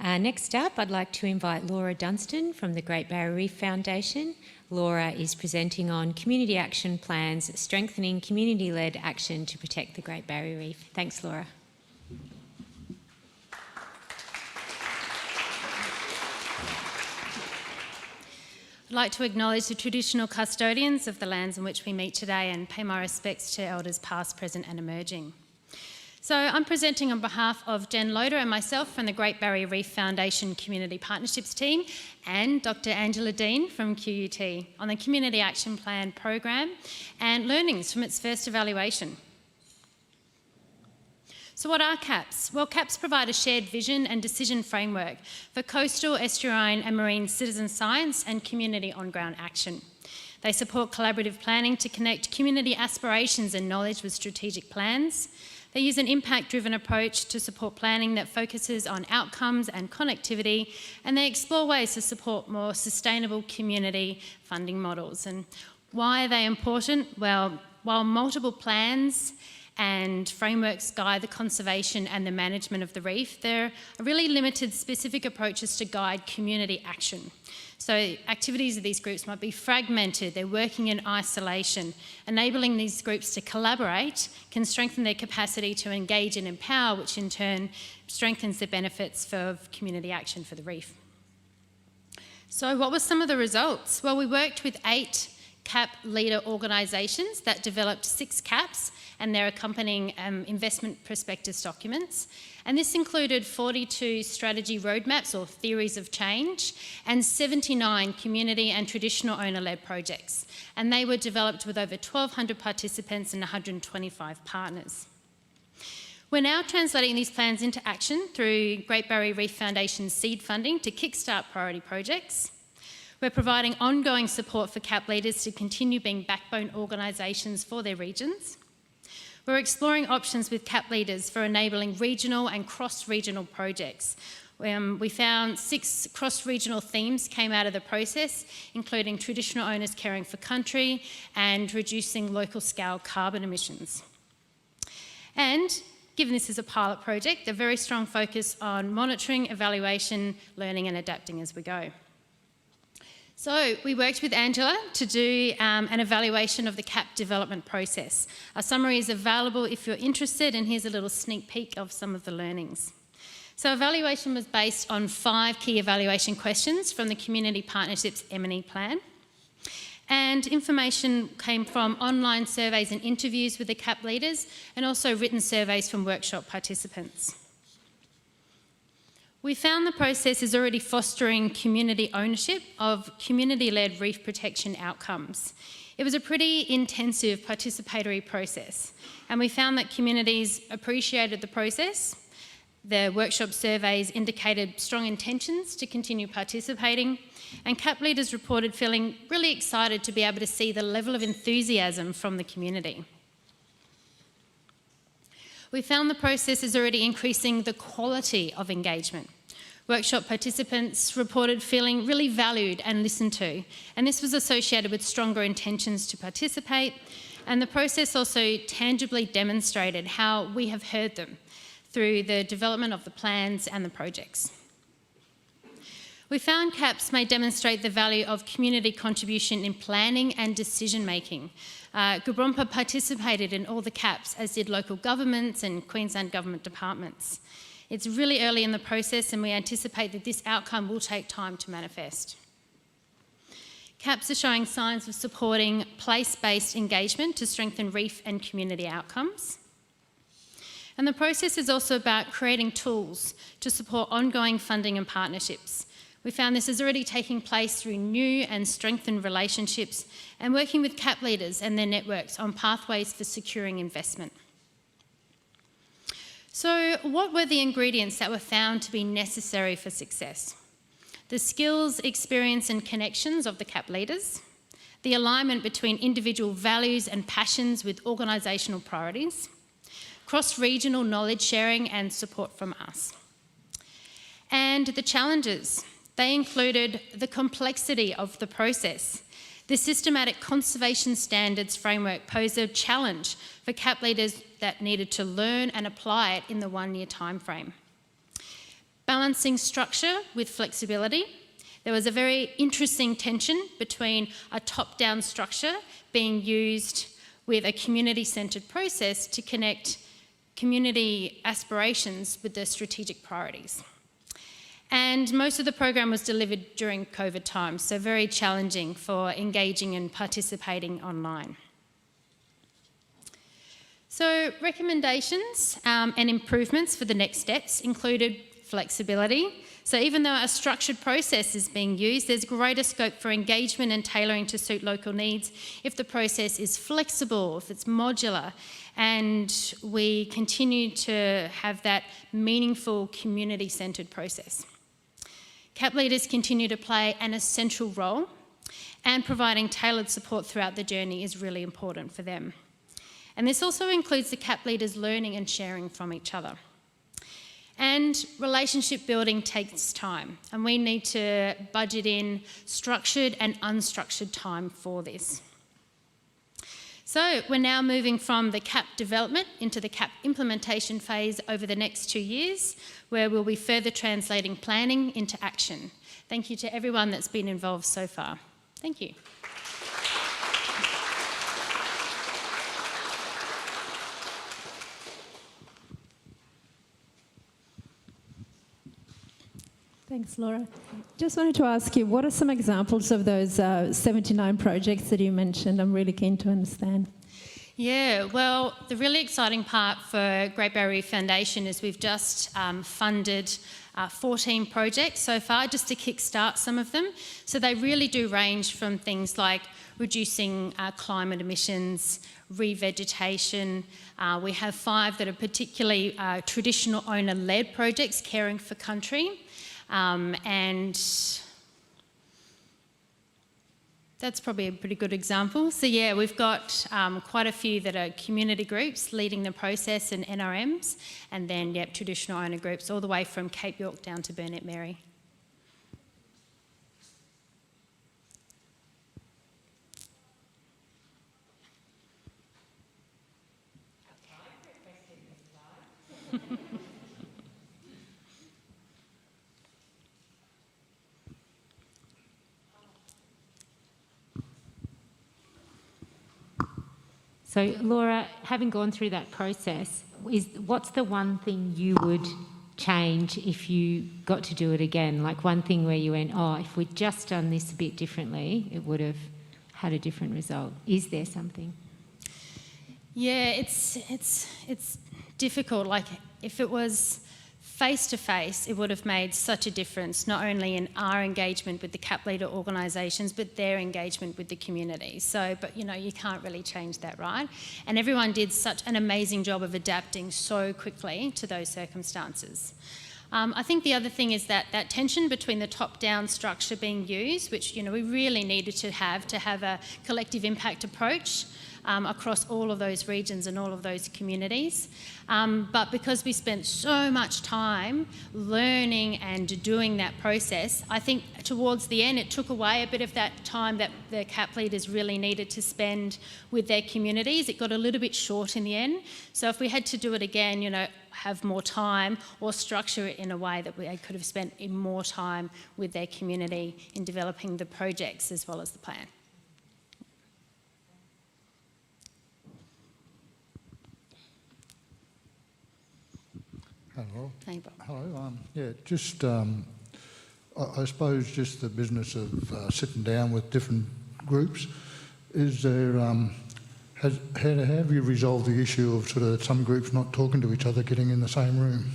Next up, I'd like to invite Laura Dunstan from the Great Barrier Reef Foundation. Laura is presenting on community action plans, strengthening community-led action to protect the Great Barrier Reef. Thanks, Laura. I'd like to acknowledge the traditional custodians of the lands in which we meet today and pay my respects to elders past, present and emerging. So I'm presenting on behalf of Jen Loader and myself from the Great Barrier Reef Foundation Community Partnerships team and Dr. Angela Dean from QUT on the Community Action Plan program and learnings from its first evaluation. So what are CAPs? Well, CAPs provide a shared vision and decision framework for coastal, estuarine and marine citizen science and community on-ground action. They support collaborative planning to connect community aspirations and knowledge with strategic plans. They use an impact-driven approach to support planning that focuses on outcomes and connectivity, and they explore ways to support more sustainable community funding models. And why are they important? Well, while multiple plans and frameworks guide the conservation and the management of the reef, there are really limited specific approaches to guide community action. So activities of these groups might be fragmented, they're working in isolation. Enabling these groups to collaborate can strengthen their capacity to engage and empower, which in turn strengthens the benefits for community action for the reef. So what were some of the results? Well, we worked with 8 CAP leader organisations that developed 6 CAPs and their accompanying investment prospectus documents. And this included 42 strategy roadmaps or theories of change and 79 community and traditional owner-led projects. And they were developed with over 1,200 participants and 125 partners. We're now translating these plans into action through Great Barrier Reef Foundation's seed funding to kickstart priority projects. We're providing ongoing support for CAP leaders to continue being backbone organisations for their regions. We're exploring options with CAP leaders for enabling regional and cross-regional projects. We found 6 cross-regional themes came out of the process, including traditional owners caring for country and reducing local scale carbon emissions. And given this is a pilot project, a very strong focus on monitoring, evaluation, learning and adapting as we go. So we worked with Angela to do an evaluation of the CAP development process. A summary is available if you're interested, and here's a little sneak peek of some of the learnings. So evaluation was based on 5 key evaluation questions from the Community Partnerships M&E plan. And information came from online surveys and interviews with the CAP leaders, and also written surveys from workshop participants. We found the process is already fostering community ownership of community-led reef protection outcomes. It was a pretty intensive participatory process, and we found that communities appreciated the process. The workshop surveys indicated strong intentions to continue participating, and CAP leaders reported feeling really excited to be able to see the level of enthusiasm from the community. We found the process is already increasing the quality of engagement. Workshop participants reported feeling really valued and listened to, and this was associated with stronger intentions to participate, and the process also tangibly demonstrated how we have heard them through the development of the plans and the projects. We found CAPs may demonstrate the value of community contribution in planning and decision making. Gubrampa participated in all the CAPs, as did local governments and Queensland government departments. It's really early in the process, and we anticipate that this outcome will take time to manifest. CAPs are showing signs of supporting place-based engagement to strengthen reef and community outcomes. And the process is also about creating tools to support ongoing funding and partnerships. We found this is already taking place through new and strengthened relationships and working with CAP leaders and their networks on pathways for securing investment. So what were the ingredients that were found to be necessary for success? The skills, experience and connections of the CAP leaders, the alignment between individual values and passions with organisational priorities, cross-regional knowledge sharing and support from us. And the challenges. They included the complexity of the process. The systematic conservation standards framework posed a challenge for CAP leaders that needed to learn and apply it in the 1-year timeframe. Balancing structure with flexibility. There was a very interesting tension between a top-down structure being used with a community-centred process to connect community aspirations with their strategic priorities. And most of the program was delivered during COVID times, so very challenging for engaging and participating online. So recommendations and improvements for the next steps included flexibility. So even though a structured process is being used, there's greater scope for engagement and tailoring to suit local needs if the process is flexible, if it's modular, and we continue to have that meaningful community-centred process. CAP leaders continue to play an essential role, and providing tailored support throughout the journey is really important for them. And this also includes the CAP leaders learning and sharing from each other. And relationship building takes time, and we need to budget in structured and unstructured time for this. So we're now moving from the CAP development into the CAP implementation phase over the next 2 years, where we'll be further translating planning into action. Thank you to everyone that's been involved so far. Thank you. Thanks, Laura. Just wanted to ask you, what are some examples of those 79 projects that you mentioned? I'm really keen to understand. Yeah, well, the really exciting part for Great Barrier Reef Foundation is we've just funded 14 projects so far, just to kickstart some of them. So they really do range from things like reducing climate emissions, revegetation. We have 5 that are particularly traditional owner-led projects, caring for country. And that's probably a pretty good example. So yeah, we've got quite a few that are community groups leading the process and NRMs, and then traditional owner groups all the way from Cape York down to Burnett Mary. So, Laura, having gone through that process, what's the one thing you would change if you got to do it again? Like one thing where you went, oh, if we'd just done this a bit differently, it would have had a different result. Is there something? Yeah, it's difficult. Like if it was face-to-face, it would have made such a difference, not only in our engagement with the CAP leader organisations, but their engagement with the community. So, but you can't really change that, right? And everyone did such an amazing job of adapting so quickly to those circumstances. I think the other thing is that tension between the top-down structure being used, which we really needed to have a collective impact approach across all of those regions and all of those communities. But because we spent so much time learning and doing that process, I think towards the end it took away a bit of that time that the CAP leaders really needed to spend with their communities. It got a little bit short in the end. So if we had to do it again, have more time or structure it in a way that they could have spent more time with their community in developing the projects as well as the plan. Hello. Hey, Bob. Hello. Just I suppose just the business of sitting down with different groups. Is there how have you resolved the issue of sort of some groups not talking to each other, getting in the same room?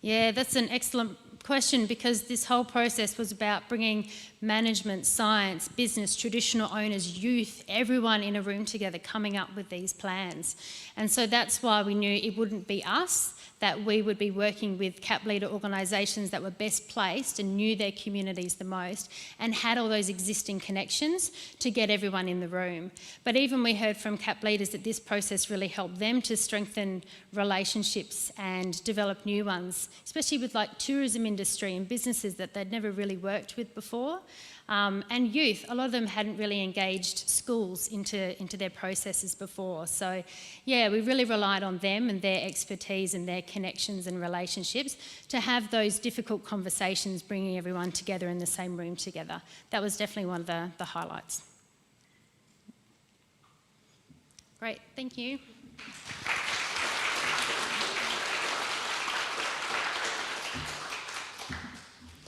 Yeah, that's an excellent question, because this whole process was about bringing management, science, business, traditional owners, youth, everyone in a room together, coming up with these plans. And so that's why we knew it wouldn't be us, that we would be working with CAP leader organisations that were best placed and knew their communities the most and had all those existing connections to get everyone in the room. But even we heard from CAP leaders that this process really helped them to strengthen relationships and develop new ones, especially with like tourism in industry and businesses that they'd never really worked with before. And youth, a lot of them hadn't really engaged schools into their processes before. So yeah, we really relied on them and their expertise and their connections and relationships to have those difficult conversations, bringing everyone together in the same room together. That was definitely one of the highlights. Great, thank you.